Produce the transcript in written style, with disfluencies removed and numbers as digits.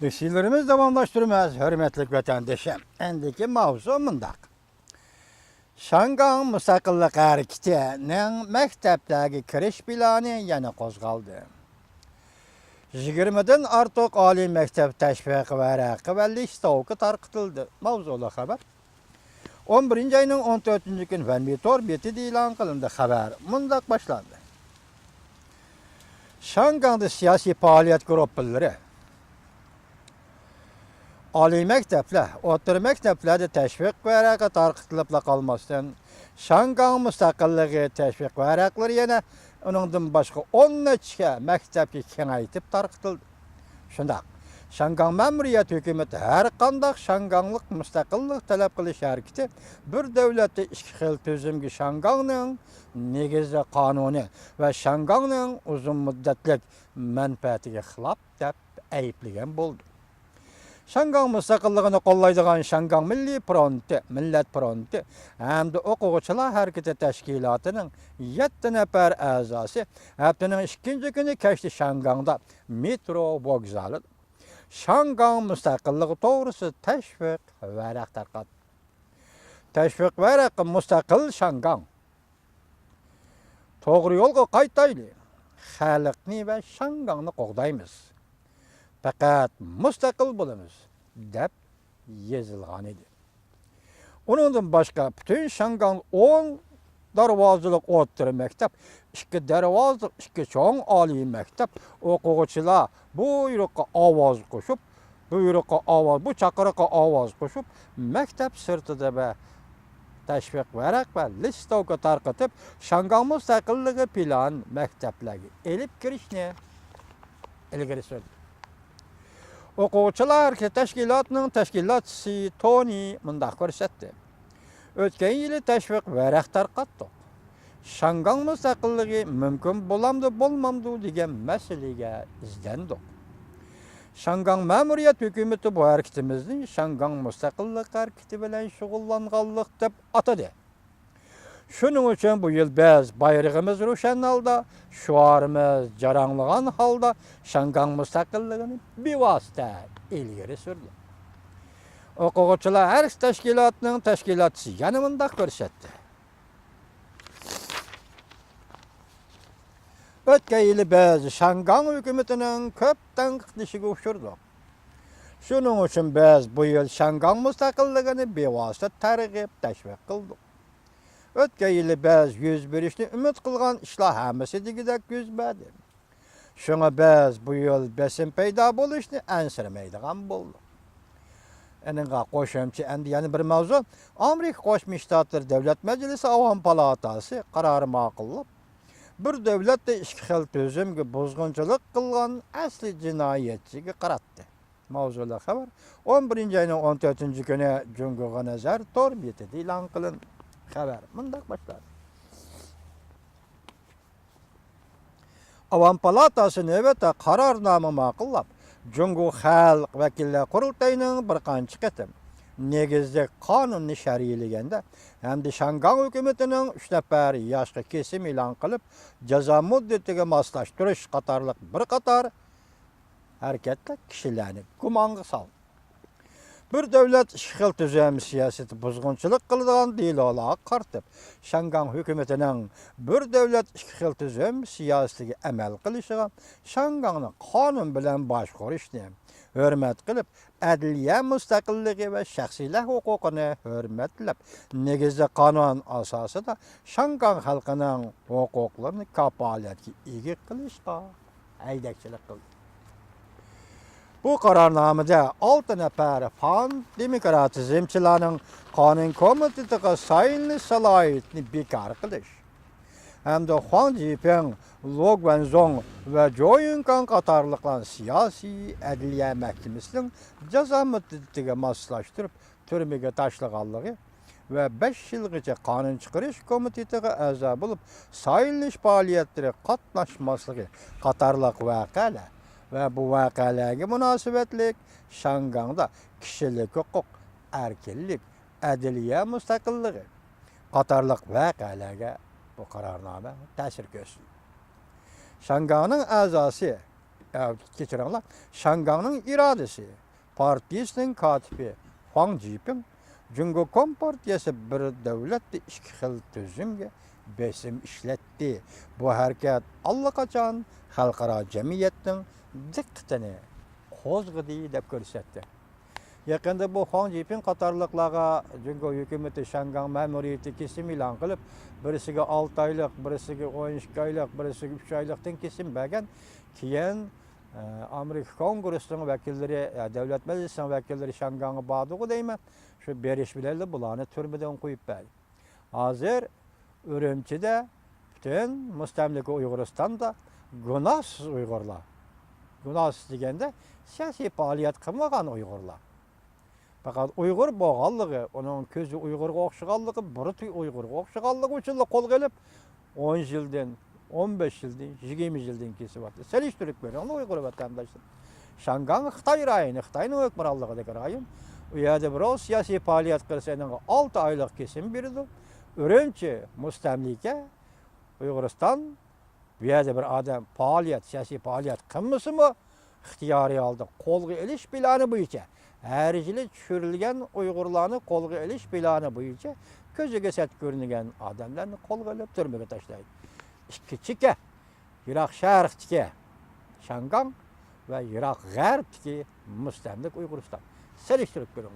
Dişilerimiz davamlaştırmaz, hürmetlik vatandaşım. Endiki mavzu mındak. Şangan Müstakillik Hareketi'nin mektepteki kiriş planı yana qozgaldı. 20'den artıq Ali mektep teşviq varaqı ve listavki tarqıtıldı. Mavzulu haber. 11. ayının 14. gün Fenvitor beti ilan qılındı haber. Mındak başlandı. Şangan'da siyasi faaliyet grupları Ali mektepler, o'rta mekteplarda teşviq varaqı tarqıtılıp qalmasdan, Şangan müstakilliği teşviq varaqları yana onundan başqa 10 neçə mektepki kengaytip tarqıtıldı. Şundaq, Şangan məmuriyyət hökuməti hər qandaq Şanganlıq müstakillik talab qilish hareketi bir devletde iki xil tüzümki Şanganның negizli kanuni ve Şanganның uzun müddetlik menfaatiga xilaf deb ayıplagan bo'ldi. Şangan müstakilligini qollaydigan Şangan Milli Fronti, Millet Fronti hamda o'quvchilar harakati tashkilotining 7 nafar a'zosi haftaning 2 kuni kechdi Şangan'da metro vokzali Şangan müstakilligi to'g'risida tashviq varaq tarqatdi. Tashviq varaqi mustaqil Şangan. To'g'ri yo'lga qaytaylik. Xalqni va Şanganni qo'g'daymiz. Fakat müstakil bo'lamiz deb yozilgan edi. Onundan başqa bütün Şangan 10 darvozalik o'rta maktab, 2 darvozalik 2 cho'ng oliy maktab o'quvchilar bu yo'qqa ovoz qo'shib, bu chaqiriqqa ovoz qo'shib, maktab sirtida va tashviq varaq va listovka tarqatib, Şangan mustaqilligi plan maktablarga elib kirishni ilgari surdi. O'quvchilar tashkilotining tashkilotchisi Toni mundaq ko'rsatdi. O'tgan yili tashviq varaq tarqatdik. Şangan mustaqilligi mumkin bo'lamdi, bo'lmamdi degan masalaga izlandik. Şangan ma'muriyat hukumati bu hareketimizni Şangan mustaqillik hareketi bilan shug'ullanganlik deb atadi. Shuning uchun bu yil biz bayrog'imiz ro'shan holda, shuarimiz jaranglagan holda Şangan mustaqilligini bevosita ilgari surdi. O'quvchilar har tashkilotning tashkilotchisi yana mundaq ko'rsatdi. O'tgan yili biz Şangan hukumatining ko'p tanqidlashiga uchradik. Shuning uchun biz bu yil Şangan mustaqilligini bevosita targ'ib tashviq qildik. O'tgan yili biz yuz berishni umid qilgan ishlar hammasi degidek yuz berdi. Shunga biz bu yil besim paydo bo'lishni ansiramaydigan bo'ldik. Eningga qo'shimcha endi yana bir mavzu, Amerika Qo'shma Shtatlar Davlat Majlisi Avam palatasi qarori ma'qullab, bir davlatda ikki xil tuzumga buzg'unchilik qilgan asli jinoyatchiga qaratdi. Mavzular xabar 11 ayning 14 kuni Jungoga nazar tor betida e'lon qilindi. Xabar mundaq başladı. Avam palatasi navbatda qarornoma ma'qullab, Jungo Xalq vakillar qurultayining bir qancha qatim negizli qonunni shar'iylaganda hamda Şangan hukumatining 3 nafar yoshga kesim e'lon qilib, jazo muddatiga moslashtirish qatorliq bir qator harakatlar kishilarni gumonga soldi. Bir devlet işgal tüzüm siyaseti buzg'unchilik qiladigan delolarga qartib, Şangan hukumatining bir devlet işgal tüzüm siyosatiga amal qilishiga, Şanganni qonun bilan boshqarishni hurmat qilib, adliya mustaqilligi va shaxsiylar huquqini hurmatlab, negizli qonun asosida Şangan xalqining huquqlarini kafolatga ega qilishga haydakchilik qildi. Bu qarornomada 6 nafar fan demokratizmchilarning qonun komitetiga sayilni salohiyatni bekor qilish hamda Huang Jiping, Luo Guanzhong va Zhou Yunkan qatorliqlar siyosiy adliya mahkamasining jazo muddatiga moslashtirib turmaga tashlaganligi va 5 yilgacha qonun chiqarish komitetiga a'zo bo'lib, sayilnish faoliyatlariga qatnashmasligi qatorliq voqealar ve bu vakalarga münasebetlik Şangan'da kişilik hukuk, erkinlik, adliya mustaqilligi qatorliq vakalarga bu qarornoma ta'sir ko'rsatdi. Şangan'ning a'zosi keçirenler, Şangang'ın iradesi, partiyasının katibi Huang Jiping, Cungo Kompartiyası bir devletli iki xil tüzümge besim işletti. Bu hareket allaqachon xalqaro jamiyatning diqqatini qo'zg'adi deb ko'rsatdi. Yaqında bu Huang Jiping qatorliqlarga Cungo hukumati Shangang ma'muriyati kesim e'lon qilib, birisiga 6 oylik, birisiga 12 oylik, birisiga 3 oylikdan kesim bergan. Keyin Amerika Kongresining vakillari, davlat majlisining vakillari Shangangga bordi deyman. Şu beriş bilen bularni türmeden qo'yib berdi. Hozir Urumchida bütün mustamlika Uyg'uristonda gunohsiz Uyg'urlar. Gunohsiz deganda siyosiy faoliyat qilmagan Uyg'urlar. Faqat Uyg'ur bo'lganligi, uning ko'zi Uyg'urga o'xshaganligi, burati Uyg'urga o'xshaganligi uchun qo'lga olib 10 yildan, 15 yildan, 20 yildan kesyapti. Selishtirib bergan Uyg'ur vatandoshlar. Shangang Xitoy rayoni, Xitoyning hukmronligidagi rayon. U yerda biroz siyosiy faoliyat qilsa, 6 oylik kesim berdi. Urumchi mustamlika Uyg'uriston bu yerda bir odam faoliyat, siyosiy faoliyat qilmasimi, ixtiyoriy holda qo'lga olish plani bo'yicha har yili tushirilgan Uyg'urlarni qo'lga olish plani bo'yicha ko'ziga sat ko'ringan odamlarni qo'lga olib turmaga tashlaydi. Ikki chekka, Iroq sharqdagi Shangang va Iroq g'arbdagi mustamlik Uyg'uriston. Selishtirib ko'ring.